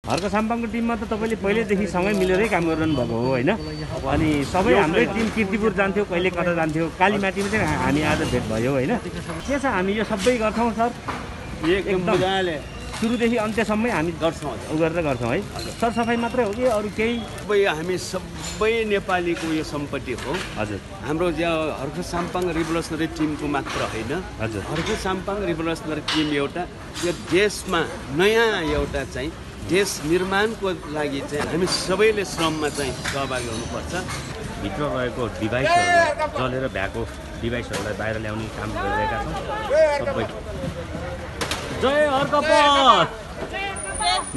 हर्क साम्पाङको टिममा त तपाईँले पहिल्यैदेखि सँगै मिलेरै काम गरिरहनु भएको हो होइन। अनि सबै हाम्रै टिम कीर्तिपुर जान्थ्यो, कहिले कता जान्थ्यो, कालीमाटीमा चाहिँ हामी आज भेट भयो होइन। के छ हामी यो सबै गर्छौँ सर, एकदम सुरुदेखि अन्त्यसम्मै हामी गर्छौँ गरेर गर्छौँ है। सरसफाइ मात्रै हो कि अरू केही? हामी सबै नेपालीको यो सम्पत्ति हो। हजुर हाम्रो हर्क साम्पाङ रिभोल्युसनरी टिमको मात्र होइन, हजुर हर्क साम्पाङ रिभोल्युसनरी टिम एउटा यो देशमा नयाँ एउटा चाहिँ देश निर्माणको लागि चाहिँ हामी सबैले श्रममा चाहिँ सहभागी हुनुपर्छ। भित्र रहेको डिभाइसहरूलाई जलेर भ्याएको डिभाइसहरूलाई बाहिर ल्याउने काम गरिरहेका छौँ सबै। जय हर्कपथ,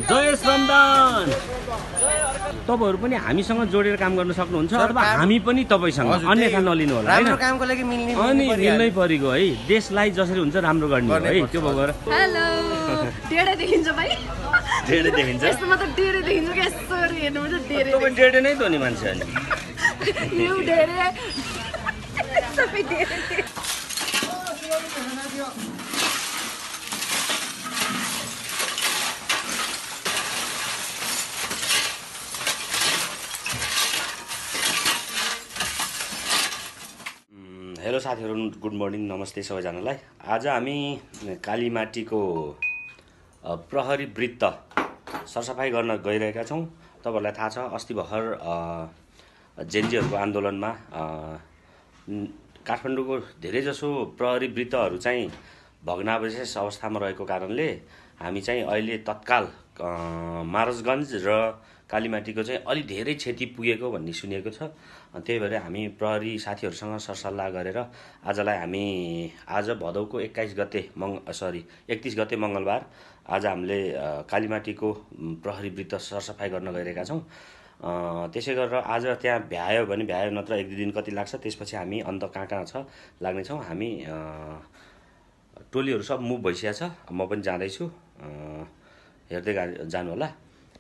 जय श्रमदान। तपाईँहरू पनि हामीसँग जोडेर काम गर्न सक्नुहुन्छ अथवा हामी पनि तपाईँसँग, अन्यथा नलिनु होला होइन। कामको लागि अनि मिल्नै परेको है, देशलाई जसरी हुन्छ राम्रो गर्ने हो है। त्यो भएर हेलो डेढे देखिन्छ भाइ, डेढे देखिन्छ। यसमा त डेढे देखिन्छ के यसरी हेर्नुपर्छ डेढे। तपाईँ डेढे नै त हो नि मान्छे अनि यो डेढे सबै डेढे। हेलो साथीहरू, गुड मर्निङ, नमस्ते सबैजनालाई। आज हामी कालीमाटीको प्रहरी वृत्त सरसफाइ गर्न गइरहेका छौँ। तपाईँहरूलाई थाहा छ अस्ति भर्खर जेनजीहरूको आन्दोलनमा काठमाडौँको धेरैजसो प्रहरी वृत्तहरू चाहिँ भग्नावशेष अवस्थामा रहेको कारणले हामी चाहिँ अहिले तत्काल महाराजगञ्ज र कालीमाटीको चाहिँ अलि धेरै क्षति पुगेको भन्ने सुनिएको छ। त्यही भएर हामी प्रहरी साथीहरूसँग सरसल्लाह गरेर आजलाई हामी आज भदौको 31 गते मङ्गलबार आज हामीले कालीमाटीको प्रहरी वृत्त सरसफाइ गर्न गइरहेका छौँ। त्यसै गरेर आज त्यहाँ भ्यायो भने भ्यायो, नत्र 1-2 दिन कति लाग्छ, त्यसपछि हामी अन्त कहाँ कहाँ छ लाग्नेछौँ। हामी टोलीहरू सब मुभ भइसकेको छ, म पनि जाँदैछु, हेर्दै जानु होला,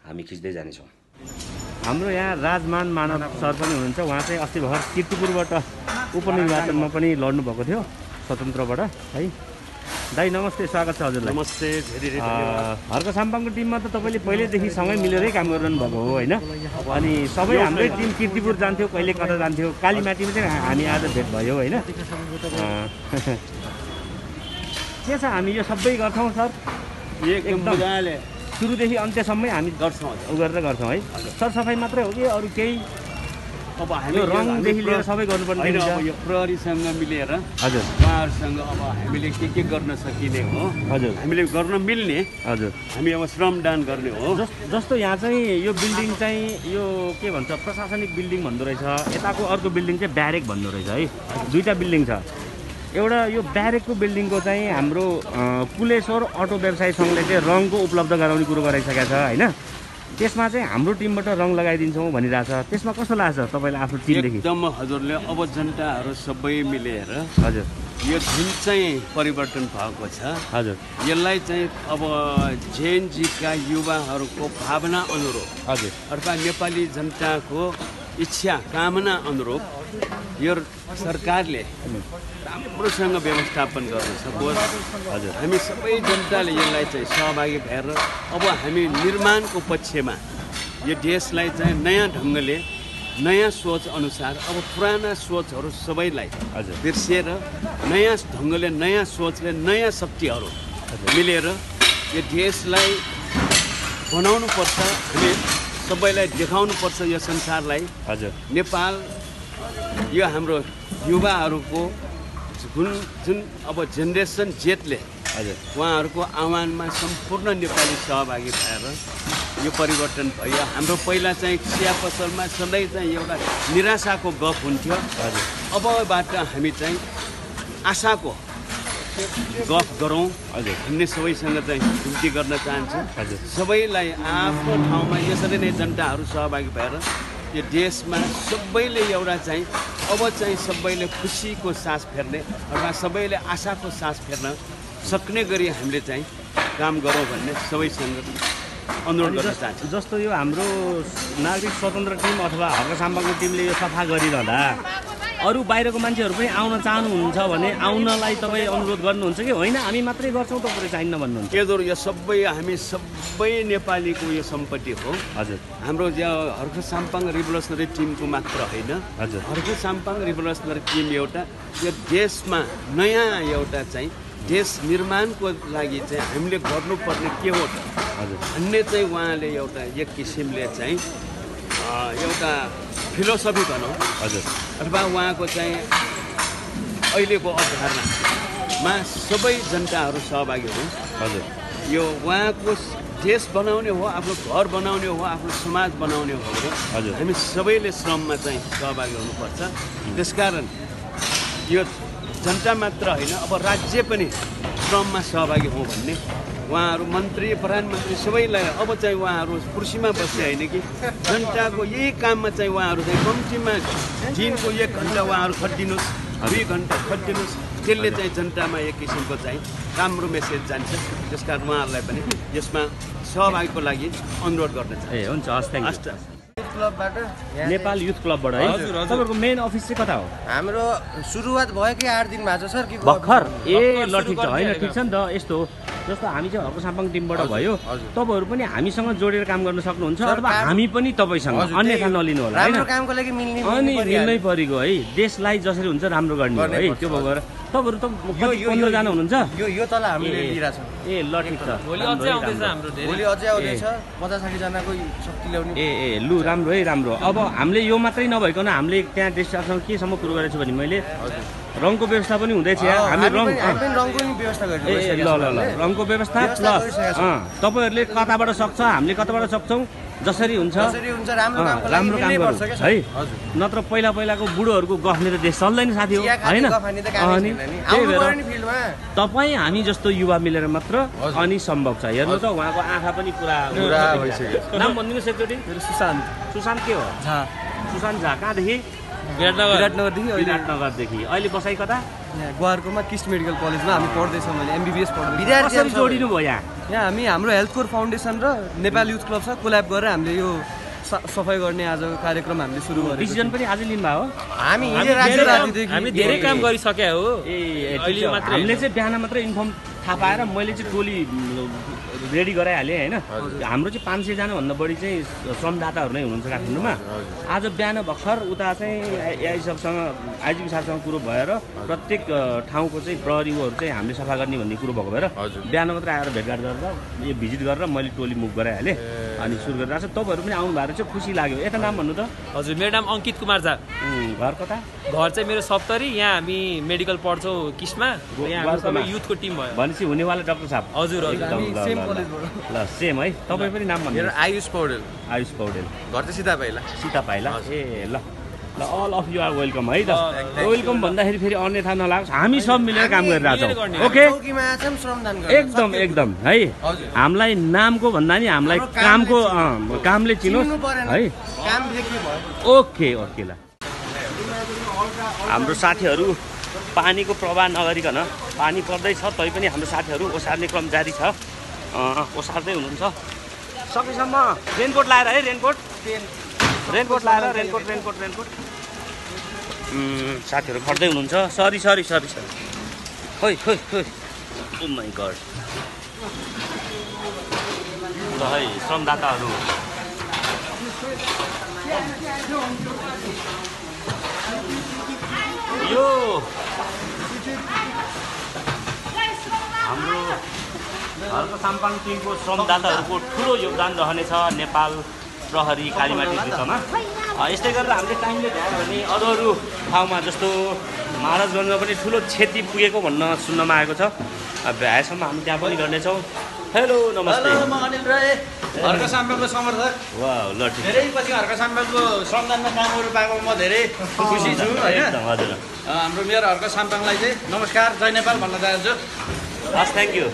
हामी खिच्दै जानेछौँ। हाम्रो यहाँ राजमान मानव सर पनि हुनुहुन्छ, उहाँ चाहिँ अस्ति भर्खर कीर्तिपुरबाट उपनिर्वाचनमा पनि लड्नु भएको थियो स्वतन्त्रबाट है। दाइ नमस्ते, स्वागत छ हजुरलाई। नमस्ते, धेरै हर्क साम्पाङको टिममा त तपाईँले पहिल्यैदेखि सँगै मिलेरै काम गरिरहनु भएको हो होइन। अनि सबै हाम्रै टिम कीर्तिपुर जान्थ्यो, कहिले कता जान्थ्यो, कालीमाटीमा चाहिँ हामी आज भेट भयो होइन। के छ हामी यो सबै गर्छौँ सर, एकदम सुरुदेखि अन्त्यसम्मै हामी गर्छौँ गरेर गर्छौँ है। सरसफाइ मात्रै हो कि अरू केही? अब हामी रङदेखि लिएर सबै गर्नुपर्ने हुन्छ। यो प्रहरीसँग मिलेर हजुर उहाँहरूसँग अब हामीले के गर्न सकिने हो, हजुर हामीले गर्न मिल्ने, हजुर हामी अब श्रमदान गर्ने हो। जस्तो यहाँ चाहिँ यो बिल्डिङ चाहिँ यो के भन्छ प्रशासनिक बिल्डिङ भन्दो रहेछ, यताको अर्को बिल्डिङ चाहिँ ब्यारेक भन्दो रहेछ है। दुईवटा बिल्डिङ छ। एउटा यो ब्यारेकको बिल्डिङको चाहिँ हाम्रो कुलेश्वर अटो व्यवसायी सङ्घले चाहिँ रङको उपलब्ध गराउने कुरो गराइसकेको छ होइन। त्यसमा चाहिँ हाम्रो टिमबाट रङ लगाइदिन्छौँ भनिरहेछ, त्यसमा कस्तो लाग्छ तपाईँलाई आफ्नो टिमदेखि? एकदम हजुरले अब जनताहरू सबै मिलेर हजुर यो जुन चाहिँ परिवर्तन भएको छ, हजुर यसलाई चाहिँ अब जेएनजीका युवाहरूको भावना अनुरूप, हजुर अर्थात् नेपाली जनताको इच्छा कामना अनुरूप यो सरकारले राम्रोसँग व्यवस्थापन गर्न सकोस्। हजुर हामी सबै जनताले यसलाई चाहिँ सहभागी भएर अब हामी निर्माणको पक्षमा यो देशलाई चाहिँ नयाँ ढङ्गले, नयाँ सोच अनुसार, अब पुराना सोचहरू सबैलाई बिर्सिएर नयाँ ढङ्गले, नयाँ सोचले, नयाँ शक्तिहरू मिलेर यो देशलाई बनाउनुपर्छ। हामी सबैलाई देखाउनुपर्छ यो संसारलाई। हजुर नेपाल यो हाम्रो युवाहरूको जुन अब जेनेरेसन जेटले हजुर उहाँहरूको आह्वानमा सम्पूर्ण नेपाली सहभागी भएर यो परिवर्तन भयो। हाम्रो पहिला चाहिँ चिया पसलमा सधैँ चाहिँ एउटा निराशाको गफ हुन्थ्यो, अबबाट हामी चाहिँ आशाको गफ गरौँ भन्ने सबैसँग चाहिँ विन्ती गर्न चाहन्छु। सबैलाई आफ्नो ठाउँमा यसरी नै जनताहरू सहभागी भएर यो देशमा सबैले एउटा चाहिँ अब चाहिँ सबैले खुसीको सास फेर्ने अथवा सबैले आशाको सास फेर्न सक्ने गरी हामीले चाहिँ काम गरौँ भन्ने सबैसँग अनुरोध गर्न चाहन्छु। जस्तो यो हाम्रो नागरिक स्वतन्त्र टिम अथवा हर्क साम्पाङको टिमले यो सफा गरिरहँदा अरू बाहिरको मान्छेहरू पनि आउन चाहनुहुन्छ भने आउनलाई तपाईँ अनुरोध गर्नुहुन्छ कि होइन हामी मात्रै गर्छौँ तपाईँ चाहिन्न भन्नुहुन्छ? यो सबै हामी सबै नेपालीको यो सम्पत्ति हो। हजुर। हाम्रो हर्क साम्पाङ रिभोल्युसनरी टिमको मात्र होइन। हजुर। हर्क साम्पाङ रिभोल्युसनरी टिम एउटा यो देशमा नयाँ एउटा चाहिँ देश निर्माणको लागि चाहिँ हामीले गर्नुपर्ने के हो त भन्ने चाहिँ उहाँले एउटा एक किसिमले चाहिँ एउटा फिलोसफी भनौँ। हजुर। अथवा उहाँको चाहिँ अहिलेको अवधारणामा सबै जनताहरू सहभागी हुन्। हजुर। यो उहाँको देश बनाउने हो, आफ्नो घर बनाउने हो, आफ्नो समाज बनाउने हो भने हजुर हामी सबैले श्रममा चाहिँ सहभागी हुनुपर्छ। त्यसकारण यो जनता मात्र होइन, अब राज्य पनि श्रममा सहभागी हो भन्ने उहाँहरू मन्त्री प्रधानमन्त्री सबैलाई अब चाहिँ उहाँहरू कुर्सीमा बस्ने होइन कि जनताको यही काममा चाहिँ उहाँहरू चाहिँ कम्तीमा दिनको 1 घन्टा उहाँहरू खटिदिनुहोस्, 2 घन्टा खटिदिनुहोस्। त्यसले चाहिँ जनतामा एक किसिमको चाहिँ राम्रो मेसेज जान्छ। त्यसकारण उहाँहरूलाई पनि यसमा सहभागीको लागि अनुरोध गर्न चाहन्छु। ए हुन्छ, हस्, थ्याङ्क यू। क्लबबाट नेपाल युथ क्लबबाट है? तपाईँहरूको मेन अफिस चाहिँ कता हो? हाम्रो सुरुवात भयो कि 8 दिन भएको छ सर कि भर्खर? ए ल ठिक छ, होइन ठिक छ नि त। यस्तो हो जस्तो हामी चाहिँ हर्क साम्पाङ टिमबाट भयो, तपाईँहरू पनि हामीसँग जोडेर काम गर्न सक्नुहुन्छ अथवा हामी पनि तपाईँसँग, अन्यथा नलिनु होला होइन। राम्रो कामको लागि अनि मिल्नै परेको है, देशलाई जसरी हुन्छ राम्रो गर्ने हो है। त्यो भएर तपाईँहरू त 15 जना हुनुहुन्छ? यो तल हामीले लिइरहेछ। ए ल ठिक छ, भोलि अझै आउँदैछ 50-60 जनाको शक्ति ल्याउने। ए लु राम्रो है, राम्रो। अब हामीले यो मात्रै नभइकन हामीले त्यहाँ डिस्ट्राक्सन केसम्म कुरो गरेको छु भने मैले रङको व्यवस्था पनि हुँदैछ। हामी रङको नि व्यवस्था ल गरिदिनु। ल ल रङको व्यवस्था प्लस तपाईँहरूले कताबाट सक्छ, हामीले कताबाट सक्छौँ, जसरी हुन्छ राम्रो काम गर्नु है। नत्र पहिलाको बुढोहरूको गफले त देश चल्दैन साथी हो होइन। अनि त्यही भएर तपाईँ हामी जस्तो युवा मिलेर मात्र अनि सम्भव छ। हेर्नु त उहाँको आँखा पनि पुरा भइसक्यो। नाम भनिदिनुहोस् एकचोटि। सुशान्त। सुशान्त के हो? झा। सुशान्त झा। कहाँदेखि? विराटनगरदेखि। अहिले बसाइ कता? गुवाहाटीमा किस्ट मेडिकल कलेजमा हामी पढ्दैछौँ। मैले MBBS पढ्दैछु। कसरी जोडिनु भयो यहाँ? यहाँ हामी हाम्रो हेल्थ कोर फाउन्डेसन र नेपाल युथ क्लब छ कोल्याब गरेर हामीले यो सफाई गर्ने आज कार्यक्रम हामीले सुरु गरेको। डिसिजन पनि आजै लिनुभयो हो? हामी धेरै काम गरिसके हो। अहिले मात्र हामीले चाहिँ बिहान मात्र इन्फर्म थाहा पाएर मैले चाहिँ टोली रेडी गराइहालेँ होइन। हाम्रो चाहिँ 500 जनाभन्दा बढी चाहिँ श्रमदाताहरू नै हुनुहुन्छ काठमाडौँमा। आज बिहान भर्खर उता चाहिँ आइजिपी साहबसँग कुरो भएर प्रत्येक ठाउँको चाहिँ प्रहरीहरू चाहिँ हामीले सफा गर्ने भन्ने कुरो भएको भएर बिहान मात्र आएर भेटघाट गरेर यो भिजिट गरेर मैले टोली मुभ गराइहालेँ। अनि सुरु गरिरहेको छ। तपाईँहरू पनि आउनु भएको चाहिँ खुसी लाग्यो। यता नाम भन्नु त? हजुर, मेरो नाम अङ्कित कुमार झा। घर कता? घर चाहिँ मेरो सप्तरी। यहाँ हामी मेडिकल पढ्छौँ किस्टमा। यहाँ सबै युथको टिम भयो भनेपछि हुनेवाला डाक्टर साहब। हजुर ल सेम है। तपाईँ पनि नाम भन्नु? मेरो आयुष पौडेल। आयुष पौडेल। घर चाहिँ सीता पाइला। ए ल all of you are welcome है त। वेलकम भन्दाखेरि फेरि अन्यथा नलाग्छ, हामी सब मिलेर काम गरिरहेछौँ। ओके, एकदम एकदम है। हामीलाई नामको भन्दा नि हामीलाई कामले चिनोस् है। ओके ओके ल। हाम्रो साथीहरू पानीको प्रवाह नगरिकन, पानी पर्दैछ तैपनि हाम्रो साथीहरू ओसार्ने क्रम जारी छ। ओसार्दै हुनुहुन्छ सकेसम्म। रेनकोट लाएर है, रेनकोट लाएर रेनकोट साथीहरू खट्दै हुनुहुन्छ। सरी खोइ ओ माइ गड। ल है श्रमदाताहरू यो हाम्रो हर्क साम्पाङ टिमको श्रमदाताहरूको ठुलो योगदान रहनेछ नेपाल प्रहरी कालीमाटी विषयमा। यस्तै गरेर हामीले टाइमले भ्यायो भने अरू ठाउँमा जस्तो महाराजगञ्जमा पनि ठुलो क्षति पुगेको भन्न सुन्नमा आएको छ। भ्याएसम्म हामी त्यहाँ पनि गर्नेछौँ। हेलो नमस्ते। म अनिल राय, हर्क साम्पाङको समर्थक। वाह ल ठिक। धेरै पछि हर्क साम्पाङको श्रमदानमा कामहरू पाएको म धेरै खुसी छु होइन। हजुर। हाम्रो मेयर हर्क साम्पाङलाई चाहिँ नमस्कार, जय नेपाल भन्न चाहन्छु। हस्, थ्याङ्क यू।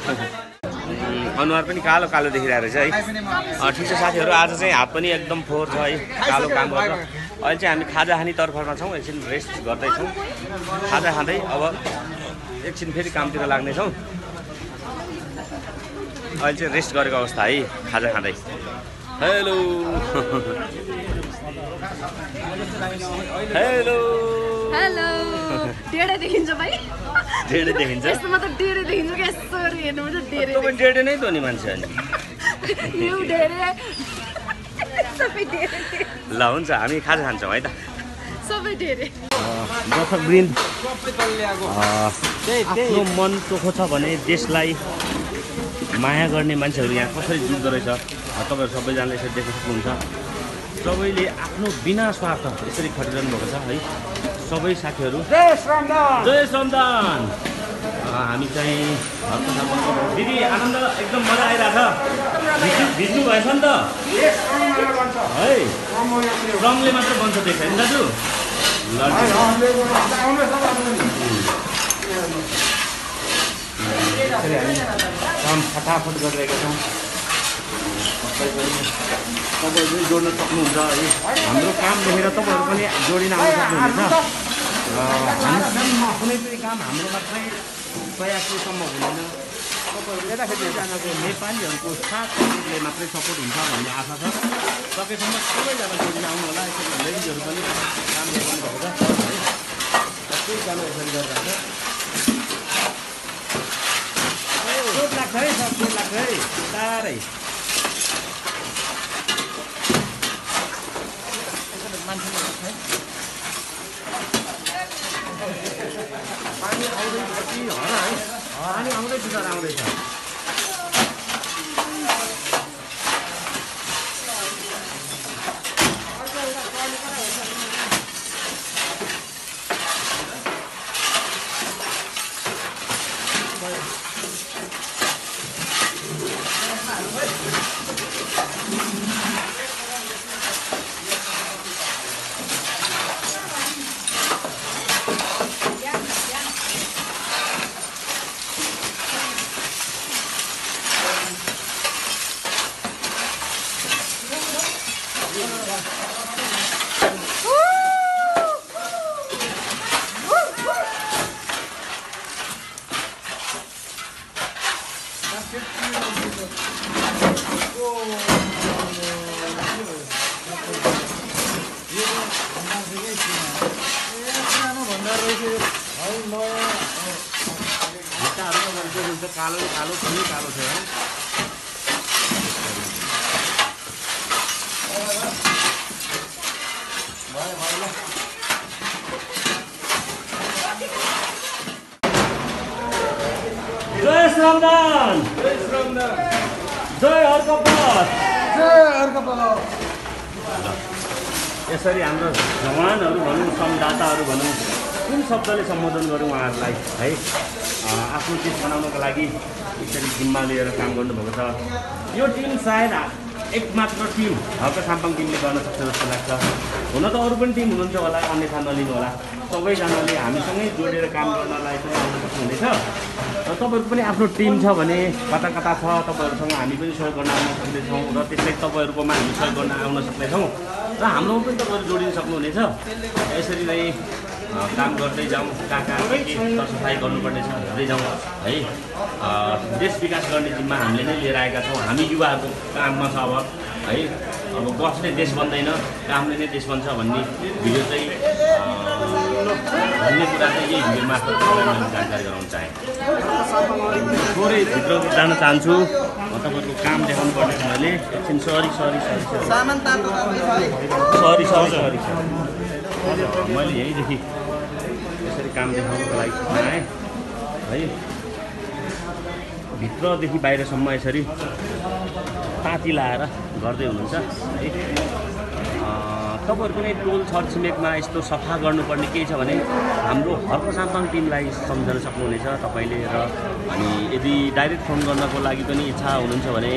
अनुहार पनि कालो कालो देखिरहेको रहेछ है। ठिक छ साथीहरू, आज चाहिँ हात पनि एकदम फोहोर छ है, कालो काम गरेर। अहिले चाहिँ हामी खाजा खाने तर्फमा छौँ। एकछिन रेस्ट गर्दैछौँ खाजा खाँदै। अब एकछिन फेरि कामतिर लाग्नेछौँ। अहिले चाहिँ रेस्ट गरेको अवस्था है, खाजा खाँदै। हेलो हेलो डेढे देखिन्छ भाइ डेढे देखिन्छ यस्तोमा त डेढे देखिन्छ कि यसरी हेर्नुपर्छ डेढे तपाईँ डेढे नै त नि मान्छे अनि यो डेढे सबै डेढे ल हुन्छ हामी खाजा खान्छौँ है त सबै डेढे दर्शकवृन्द आफ्नो मन चोखो छ भने देशलाई माया गर्ने मान्छेहरू यहाँ कसरी जुट्दो रहेछ तपाईँहरू सबैजनाले यसरी देख्न सक्नुहुन्छ सबैले आफ्नो बिना स्वार्थ यसरी खटिरहनु भएको छ है सबै साथीहरू जय श्रमदान हामी चाहिँ दिदी आनन्द एकदम मजा आइरहेछ भिज्नु भएछ नि त है श्रमले मात्र बन्छ देख्छ नि दाजु काम फटाफट गरिरहेका छौँ तपाईँहरू पनि जोड्न सक्नुहुन्छ है हाम्रो काम देखेर तपाईँहरू पनि जोडिन आउन सक्नुहुनेछ कुनै पनि काम हाम्रो मात्रै प्रयासले सम्भव हुँदैन तपाईँहरू एकजनाको नेपालीहरूको साथले मात्रै सपोर्ट हुन्छ भन्ने आशा छ सकेसम्म सबैजना जोडिन आउनु होला यसरी लेडिजहरू पनि काम गर्नुभएको छ है सबैजना यसरी गरिरहेको छ चोट लाग्छ है सब चोट लाग्छ है साह्रै पानी आउँदैछ कि हर है पानी आउँदैछ सर आउँदैछ कालो कालो पनि कालो छ जय श्रमदान जय हर्कपत यसरी हाम्रो जवानहरू भनौँ श्रमदाताहरू भनौँ कुन शब्दले सम्बोधन गरौँ उहाँहरूलाई है आफ्नो चिज बनाउनको लागि यसरी जिम्मा लिएर काम गर्नुभएको छ यो टिम सायद एकमात्र टिम हल्का साम्पाङ टिमले गर्न सक्छ जस्तो लाग्छ हुन त अरू पनि टिम हुनुहुन्छ होला अन्यथा नलिनु होला सबैजनाले हामीसँगै जोडेर काम गर्नलाई पनि आउन सक्नुहुनेछ र तपाईँहरूको पनि आफ्नो टिम छ भने कता कता छ तपाईँहरूसँग हामी पनि सहयोग गर्न आउन सक्नेछौँ र त्यसै तपाईँहरूकोमा हामी सहयोग गर्न आउन सक्नेछौँ र हाम्रोमा पनि तपाईँहरू जोडिन सक्नुहुनेछ यसरी नै काम गर्दै जाउँ कहाँ कहाँ के सरसफाइ गर्नुपर्ने छ हेर्दै जाउँ है देश विकास गर्ने जिम्मा हामीले नै लिएर आएका छौँ हामी युवाहरूको काममा छ अब है अब बसले देश बन्दैन कामले नै देश बन्छ भन्ने भिडियो चाहिँ भन्ने कुरा चाहिँ यही भिडियो मार्फत मैले जानकारी गराउन चाहेँ थोरै भित्र जान चाहन्छु तपाईँहरूको काम देखाउनु पर्ने छ मैले एकछिन सरी मैले यहीँदेखि यसरी काम देखाउनुको लागि आएँ है भित्रदेखि बाहिरसम्म यसरी ताती लाएर गर्दै हुनुहुन्छ है तपाईँहरूको नै टोल छरछिमेकमा यस्तो सफा गर्नुपर्ने केही छ भने हाम्रो हर्क साम्पाङ टिमलाई सम्झन सक्नुहुनेछ तपाईँले र अनि यदि डाइरेक्ट फोन गर्नको लागि पनि इच्छा हुनुहुन्छ भने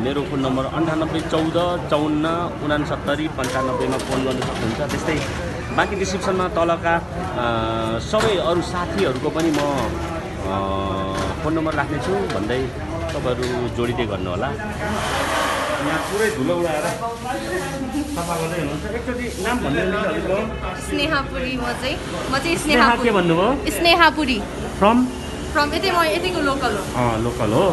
मेरो फोन नम्बर 9814546995 मा फोन गर्न सक्नुहुन्छ त्यस्तै बाँकी डिस्क्रिप्सनमा तलका सबै अरू साथीहरूको पनि म फोन नम्बर राख्नेछु भन्दै तपाईँहरू जोडिँदै गर्नुहोला यहाँ पुरै धुलो उडाएर सफा गर्दै हुनुहुन्छ एकचोटि नाम भन्दै स्नेहापुरी म चाहिँ स्नेहा के भन्नुभयो स्नेहापुरी फ्रम फ्रम यतैको लोकल हो। लोकल हो।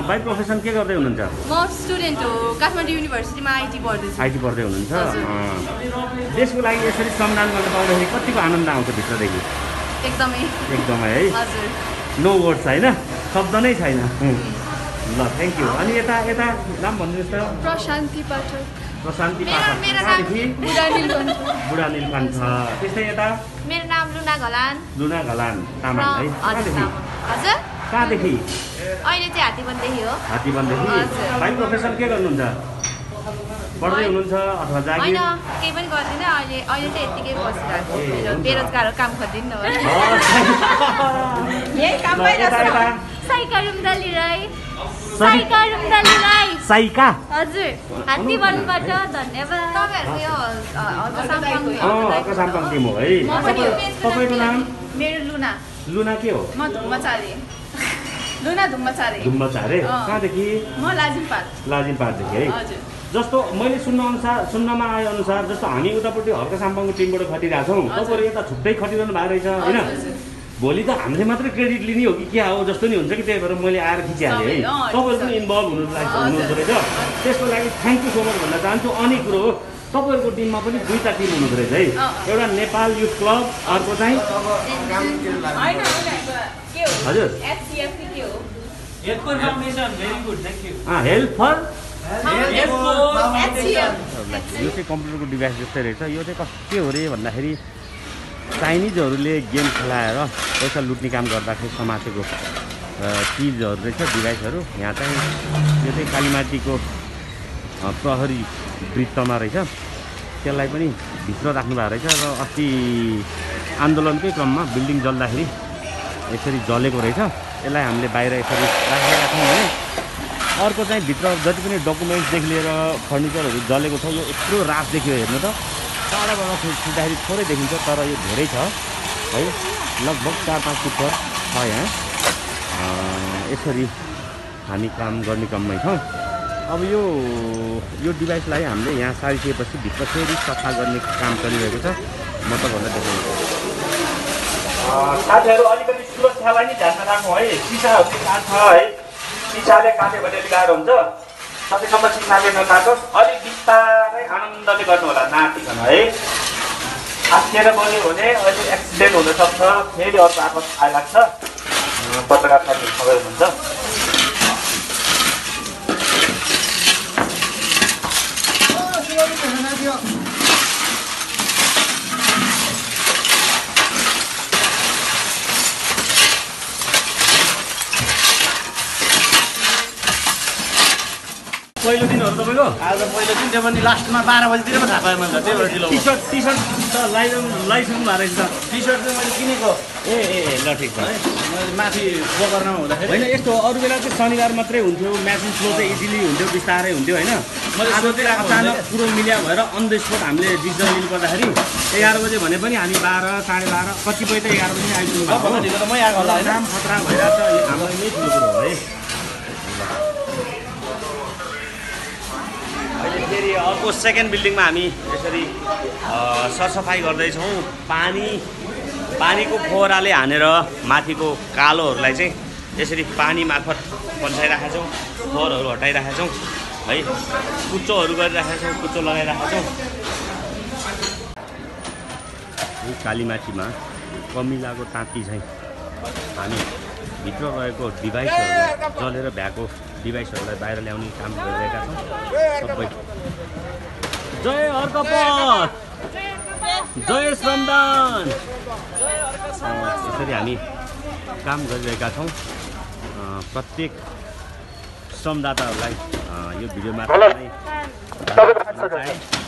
बाई प्रोफेसन के गर्दै हुनुहुन्छ? म स्टुडेन्ट हो, काठमाडौँ युनिभर्सिटीमा आइटी पढ्दैछु। आइटी पढ्दै हुनुहुन्छ? देशको लागि यसरी श्रमदान गर्न पाउँदाखेरि कतिको आनन्द आउँछ भित्रदेखि? एकदमै है। हजुर। नो वर्ड्स होइन, शब्द नै छैन। ल थ्याङ्क यू। अनि यता नाम भनिदिनुहोस् त। प्रशान्ति पाठक। प्रशान्ति पाठक। बुढा नीलकण्ठ। त्यस्तै यता? मेरो नाम लुना घलान। लुना घलान तामाङ है। कहाँदेखि? हजुर कहाँदेखि? अहिले चाहिँ हात्तीबनदेखि हो। हात्तीबनदेखि। भाइ प्रोफेसन के गर्नुहुन्छ? पढ्दै हुनुहुन्छ अथवा जागिर? होइन केही पनि गर्दिनँ, अहिले चाहिँ यत्तिकै बसिरहेको छु। बेरोजगार हो, काम खोजिदिनु हो। यही काम भइरहेको छ। साइका रुम्दाली राई। साइका? हजुर हात्तीबनबाट धन्यवाद। तपाईँहरूको यो अर्को साम्पाङ टिम हो है। तपाईँको नाम? मेरो लुना। लुना के हो? म धुम्मचारे। लुना धुम्मचारे। धुम्मचारे। कहाँदेखि? म लाजिमपाट। लाजिमपाटदेखि है। हजुर। जस्तो मैले सुन्नमा आए अनुसार जस्तो हामी उतापट्टि हर्का साम्पाङको टिमबाट खटिरहेछौँ, तपाईँहरू यता छुट्टै खटिरहनु भएको रहेछ होइन? भोलि त हामीले मात्रै क्रेडिट लिने हो कि क्या हो जस्तो नि हुन्छ कि, त्यही भएर मैले आएर खिचिहालेँ है। तपाईँहरू पनि इन्भल्भ हुनुहुँदो रहेछ, त्यसको लागि थ्याङ्क यू सो मच भन्न चाहन्छु। अनि कुरो हो तपाईँहरूको टिममा पनि दुईवटा टिम हुनुहुँदो रहेछ है, एउटा नेपाल युथ क्लब, अर्को चाहिँ हजुर हेल्प फर यो चाहिँ कम्प्युटरको डिभाइस जस्तै रहेछ। यो चाहिँ के हो रे भन्दाखेरि चाइनिजहरूले गेम खेलाएर पैसा लुट्ने काम गर्दाखेरि समातेको चिजहरू रहेछ, डिभाइसहरू। यहाँ चाहिँ यो चाहिँ कालीमाटीको प्रहरी वृत्तमा रहेछ, त्यसलाई पनि भित्र राख्नु भएको रहेछ। र अस्ति आन्दोलनकै क्रममा बिल्डिङ जल्दाखेरि यसरी जलेको रहेछ, यसलाई हामीले बाहिर यसरी राखेका छौँ भने अर्को चाहिँ भित्र जति पनि डकुमेन्ट्सदेखि लिएर फर्निचरहरू जलेको छ। यो यत्रो रास देखियो, हेर्नु त टाढाबाट खिच्दाखेरि थोरै देखिन्छ, तर यो धेरै छ है, लगभग 4-5 फुट छ यहाँ। यसरी हामी काम गर्ने क्रममै छौँ। अब यो डिभाइसलाई हामीले यहाँ सारिसकेपछि भित्र फेरि सफा गर्ने काम चलिरहेको छ। म तपाईँहरूलाई देखाउँछु। साथीहरू अलिकति सुरक्षालाई नै ध्यानमा राख्नु है। सिसाहरू काट्छ है, सिसाले काट्यो भने बिगार हुन्छ। सकेसम्म सिसाले नकाटोस्, अलिक बिस्तारै आनन्दले गर्नु होला, नातिकन है। आस्किएर गऱ्यो भने अहिले एक्सिडेन्ट हुनसक्छ, फेरि अर्को आपत आइलाग्छ। पत्रकार साथीहरू सबै हुनुहुन्छ। पहिलो दिनहरू तपाईँको? आज पहिलो दिन त्यो पनि लास्टमा 12 बजीतिर पो थाहा पाएँ मैले, त्यही भएर ढिलो। टी सर्ट त लगाइसक्नु भएको रहेछ। टी सर्ट चाहिँ मैले किनेको। ए ल ठिक छ है। मैले माथि गोकर्णमा हुँदाखेरि होइन, यस्तो अरू बेला चाहिँ शनिबार मात्रै हुन्थ्यो, म्याचिङ फ्लो चाहिँ इजिली हुन्थ्यो, बिस्तारै हुन्थ्यो होइन। मैले सोचिरहेको अचानक कुरो मिल्या भएर अन द स्पोट हामीले डिसिजन लिनु पर्दाखेरि 11 बजे भने पनि हामी 12, 12:30 कतिपय त 11 बजी आइपुग्नु भएको। ढिलो त मै आएको होला होइन। काम खतरा भइरहेको छ, हामीलाई नै ठुलो कुरो हो है। अहिले फेरि अर्को सेकेन्ड बिल्डिङमा हामी यसरी सरसफाइ गर्दैछौँ। पानीको फोहराले हानेर माथिको कालोहरूलाई चाहिँ यसरी पानी मार्फत पन्साइरहेका छौँ, फोहोरहरू हटाइरहेका छौँ है, कुचोहरू गरिरहेका छौँ, कुचो लगाइरहेका छौँ। कालीमाटीमा कमिलाको ताँती चाहिँ हामी भित्र रहेको डिभाइसहरूलाई जलेर भ्याएको डिभाइसहरूलाई बाहिर ल्याउने काम गरिरहेका छौँ सबै। जय हर्कपथ, जय श्रमदान, यसरी हामी काम गरिरहेका छौँ। प्रत्येक श्रमदाताहरूलाई यो भिडियो मार्फत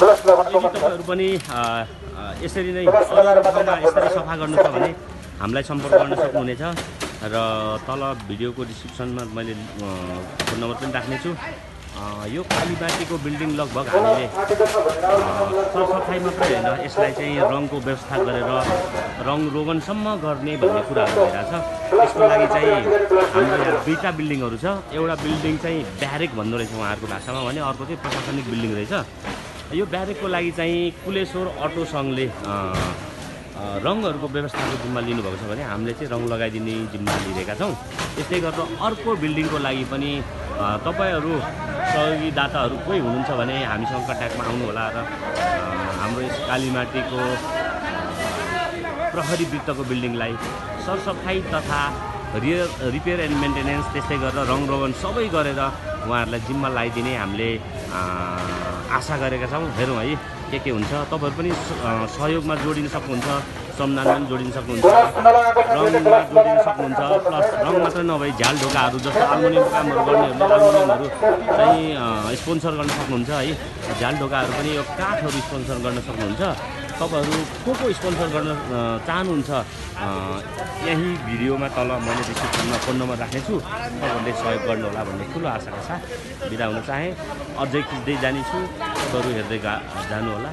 तपाईँहरू पनि यसरी नै यसरी सफा गर्नु छ भने हामीलाई सम्पर्क गर्न सक्नुहुनेछ। र तल भिडियोको डिस्क्रिप्सनमा मैले फोन नम्बर पनि राख्नेछु। यो कालीमाटीको बिल्डिङ लगभग हामीले सरसफाइ मात्रै होइन, यसलाई चाहिँ रङको व्यवस्था गरेर रङ रोगनसम्म गर्ने भन्ने कुराहरू भइरहेछ। यसको लागि चाहिँ हाम्रो यहाँ 2टा बिल्डिङहरू छ। एउटा बिल्डिङ चाहिँ ब्यारेक भन्दो रहेछ उहाँहरूको भाषामा भने, अर्को चाहिँ प्रशासनिक बिल्डिङ रहेछ। यो ब्यारेकको लागि चाहिँ कुलेश्वर अटो सङ्घले रङहरूको व्यवस्थाको जिम्मा लिनुभएको छ भने हामीले चाहिँ रङ लगाइदिने जिम्मा लिइरहेका छौँ। त्यस्तै गरेर अर्को बिल्डिङको लागि पनि तपाईँहरू सहयोगीदाताहरू कोही हुनुहुन्छ भने हामीसँग कन्ट्याक्टमा आउनुहोला र हाम्रो यस कालीमाटीको प्रहरी वृत्तको बिल्डिङलाई सरसफाइ तथा रिपेयर एन्ड मेन्टेनेन्स त्यस्तै गरेर रङ रोगन सबै गरेर उहाँहरूलाई जिम्मा लगाइदिने हामीले आशा गरेका छौँ। हेरौँ है के हुन्छ। तपाईँहरू पनि सहयोगमा जोडिन सक्नुहुन्छ, श्रमदानमा पनि जोडिन सक्नुहुन्छ, रङमा जोडिन सक्नुहुन्छ। प्लस रङ मात्रै नभई झ्याल ढोकाहरू जस्तो आल्मुनियम कामहरू गर्नेहरूले आल्मुनियमहरू चाहिँ स्पोन्सर गर्न सक्नुहुन्छ है। झ्याल ढोकाहरू पनि यो काठहरू स्पोन्सर गर्न सक्नुहुन्छ। तपाईँहरू को स्पोन्सर गर्न चाहनुहुन्छ यही भिडियोमा तल मैले डिस्क्रिप्सनमा फोन नम्बर राख्नेछु, तपाईँहरूले सहयोग गर्नुहोला भन्ने ठुलो आशाका साथ बिदा हुन चाहेँ। अझै खिच्दै जानेछु, तपाईँहरू हेर्दै जानुहोला।